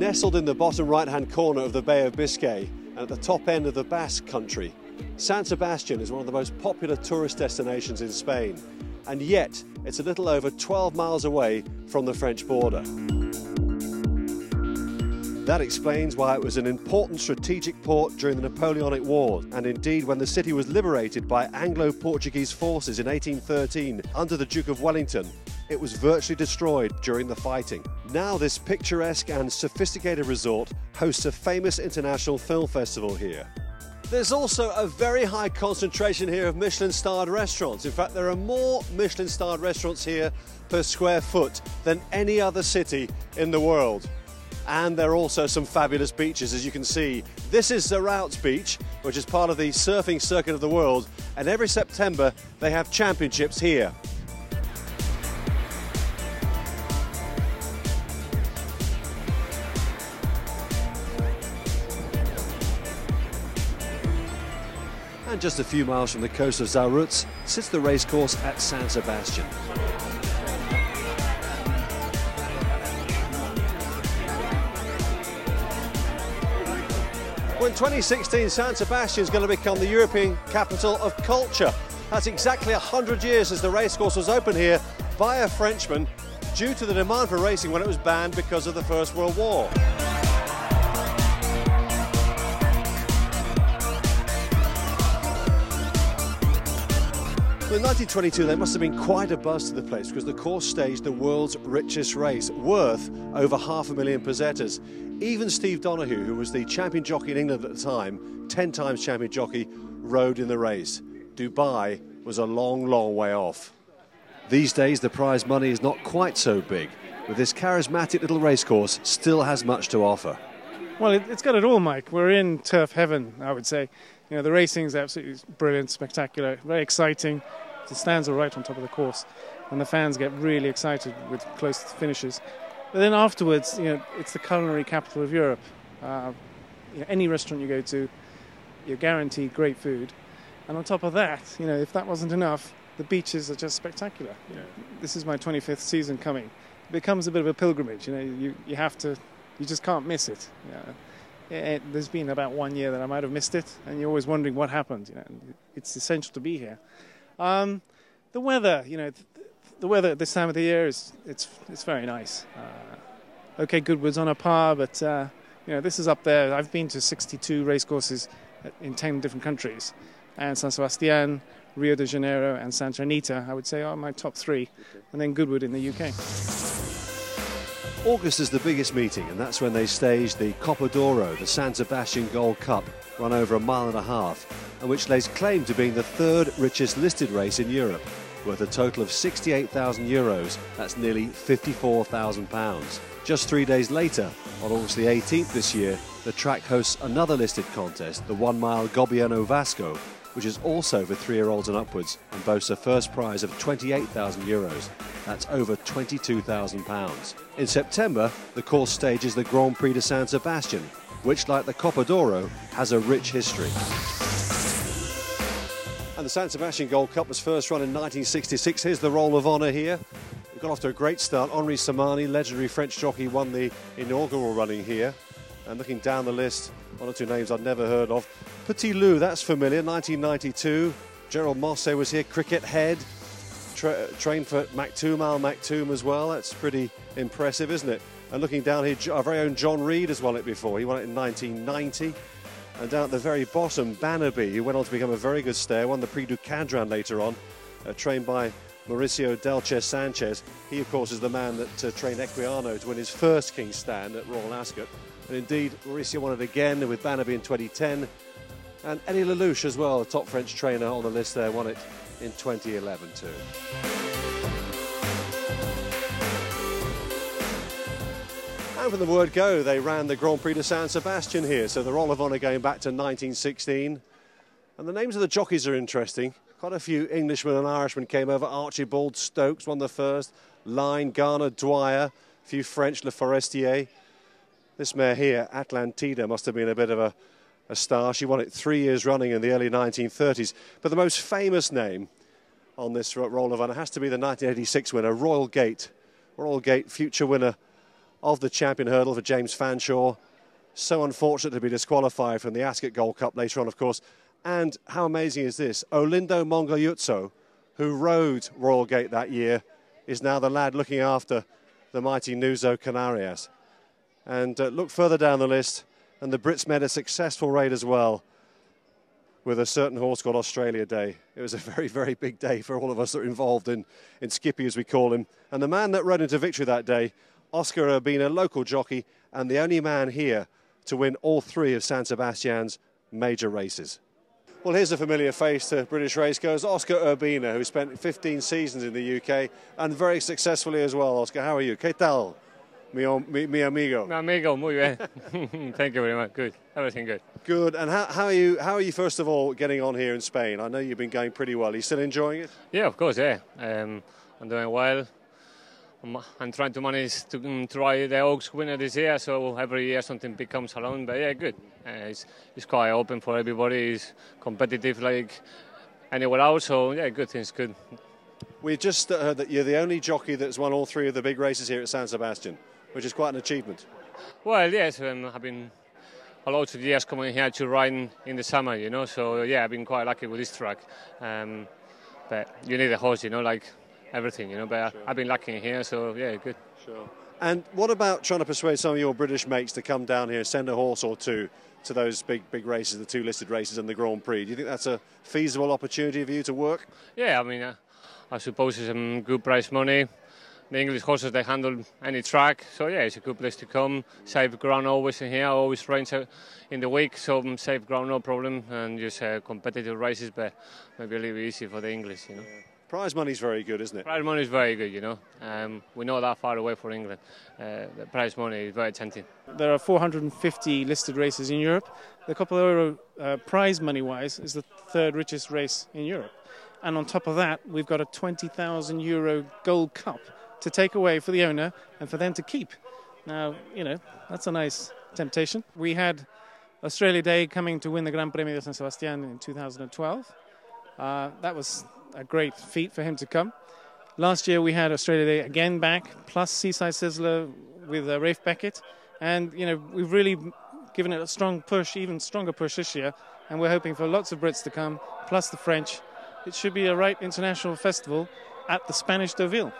Nestled in the bottom right-hand corner of the Bay of Biscay and at the top end of the Basque country, San Sebastian is one of the most popular tourist destinations in Spain, and yet it's a little over 12 miles away from the French border. That explains why it was an important strategic port during the Napoleonic Wars, and indeed when the city was liberated by Anglo-Portuguese forces in 1813 under the Duke of Wellington, it was virtually destroyed during the fighting. Now this picturesque and sophisticated resort hosts a famous international film festival here. There's also a very high concentration here of Michelin-starred restaurants. In fact, there are more Michelin-starred restaurants here per square foot than any other city in the world. And there are also some fabulous beaches, as you can see. This is Zarautz Beach, which is part of the surfing circuit of the world, and every September they have championships here. And just a few miles from the coast of Zarautz sits the racecourse at San Sebastian. Well, in 2016, San Sebastian is going to become the European capital of culture. That's exactly 100 years since the racecourse was opened here by a Frenchman due to the demand for racing when it was banned because of the First World War. Well, in 1922, there must have been quite a buzz to the place because the course staged the world's richest race, worth over 500,000 pesetas. Even Steve Donoghue, who was the champion jockey in England at the time, 10 times champion jockey, rode in the race. Dubai was a long, long way off. These days, the prize money is not quite so big, but this charismatic little racecourse still has much to offer. Well, it's got it all, Mike. We're in turf heaven, I would say. You know, the racing is absolutely brilliant, spectacular, very exciting. The stands are right on top of the course, and the fans get really excited with close finishes. But then afterwards, you know, it's the culinary capital of Europe. You know, any restaurant you go to, you're guaranteed great food. And on top of that, you know, if that wasn't enough, the beaches are just spectacular. You know, this is my 25th season coming. It becomes a bit of a pilgrimage. You know, you have to, you just can't miss it. You know. There's been about 1 year that I might have missed it, and you're always wondering what happened. You know, it's essential to be here. The weather, you know, the weather at this time of the year it's very nice. Okay, Goodwood's on a par, but you know, this is up there. I've been to 62 racecourses in 10 different countries, and San Sebastian, Rio de Janeiro, and Santa Anita, I would say, are my top three, and then Goodwood in the UK. August is the biggest meeting, and that's when they stage the Copa de Oro, the San Sebastian Gold Cup, run over 1.5 miles, and which lays claim to being the third richest listed race in Europe, worth a total of 68,000 euros, that's nearly £54,000. Just 3 days later, on August the 18th this year, the track hosts another listed contest, the 1 mile Gobierno Vasco, which is also for 3-year-olds and upwards and boasts a first prize of 28,000 euros. That's over £22,000. In September, the course stages the Grand Prix de San Sebastian, which, like the Copa de Oro, has a rich history. And the San Sebastian Gold Cup was first run in 1966. Here's the Roll of Honour here. We got off to a great start. Henri Samani, legendary French jockey, won the inaugural running here. And looking down the list, one or two names I'd never heard of. Petit Lou, that's familiar, 1992. Gerald Mosse was here, Cricket Head. Trained for Al Maktoum as well. That's pretty impressive, isn't it? And looking down here, our very own John Reed has won it before. He won it in 1990. And down at the very bottom, Bannaby, who went on to become a very good stayer, won the Prix du Cadran later on, trained by Mauricio Delches Sanchez. He, of course, is the man that trained Equiano to win his first King's Stand at Royal Ascot. And indeed, Mauricio won it again with Bannaby in 2010. And Eddie Lelouch as well, the top French trainer on the list there, won it in 2011 too. And from the word go, they ran the Grand Prix de San Sebastian here, so the Roll of Honour going back to 1916. And the names of the jockeys are interesting. Quite a few Englishmen and Irishmen came over. Archibald Stokes won the first. Lyne, Garner, Dwyer, a few French, Le Forestier. This mare here, Atlantida, must have been a bit of a star. She won it 3 years running in the early 1930s. But the most famous name on this Roll of Honour has to be the 1986 winner, Royal Gate. Royal Gate, future winner of the champion hurdle for James Fanshawe. So unfortunate to be disqualified from the Ascot Gold Cup later on, of course. And how amazing is this? Olindo Mongayutso, who rode Royal Gate that year, is now the lad looking after the mighty Nuzo Canarias. And look further down the list, and the Brits made a successful raid as well with a certain horse called Australia Day. It was a very, very big day for all of us that are involved in Skippy, as we call him. And the man that rode into victory that day, Oscar Urbina, local jockey, and the only man here to win all three of San Sebastian's major races. Well, here's a familiar face to British racegoers, Oscar Urbina, who spent 15 seasons in the UK and very successfully as well. Oscar, how are you? ¿Qué tal, mi amigo? Mi amigo, muy bien. Thank you very much. Good. Everything good. Good. And how are you first of all getting on here in Spain? I know you've been going pretty well. Are you still enjoying it? Yeah, of course. Yeah. I'm doing well. I'm trying to manage to try the Oaks winner this year, so every year something big comes along. But yeah, good. It's quite open for everybody. It's competitive like anywhere else. So yeah, good things. Good. We just heard that you're the only jockey that's won all three of the big races here at San Sebastian, which is quite an achievement. Well, yes. I've been a lot of years coming here to ride in the summer, you know. So yeah, I've been quite lucky with this track. But you need a horse, you know, like everything, you know, but sure. I've been lucky here, so yeah, good. Sure. And what about trying to persuade some of your British mates to come down here and send a horse or two to those big races, the two listed races and the Grand Prix? Do you think that's a feasible opportunity for you to work? Yeah, I mean, I suppose it's some good prize money. The English horses, they handle any track, so yeah, it's a good place to come. Safe ground always in here, always rains in the week, so safe ground, no problem, and just competitive races, but maybe a little bit easy for the English, you know. Yeah. Prize money's very good, isn't it? Prize money is very good, you know. We're not that far away from England. The prize money is very tempting. There are 450 listed races in Europe. The Copa de Oro, prize money-wise, is the third richest race in Europe. And on top of that, we've got a €20,000 Gold Cup to take away for the owner and for them to keep. Now, you know, that's a nice temptation. We had Australia Day coming to win the Gran Premio de San Sebastian in 2012. That was a great feat for him to come. Last year we had Australia Day again back, plus Seaside Sizzler with Rafe Beckett. And, you know, we've really given it a strong push, even stronger push this year. And we're hoping for lots of Brits to come, plus the French. It should be a right international festival at the Spanish Deauville.